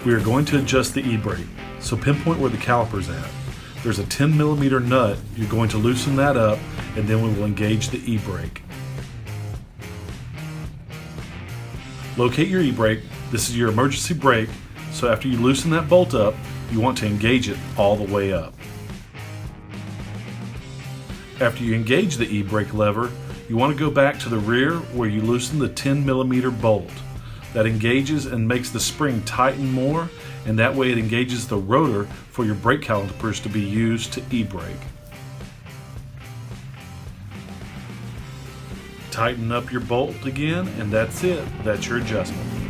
We are going to adjust the e-brake, so pinpoint where the caliper's at. There's a 10mm nut. You're going to loosen that up, and then we will engage the e-brake. Locate your e-brake. This is your emergency brake, so after you loosen that bolt up, you want to engage it all the way up. After you engage the e-brake lever, you want to go back to the rear where you loosen the 10mm bolt. That engages and makes the spring tighten more, and that way it engages the rotor for your brake calipers to be used to e-brake. Tighten up your bolt again, and that's it. That's your adjustment.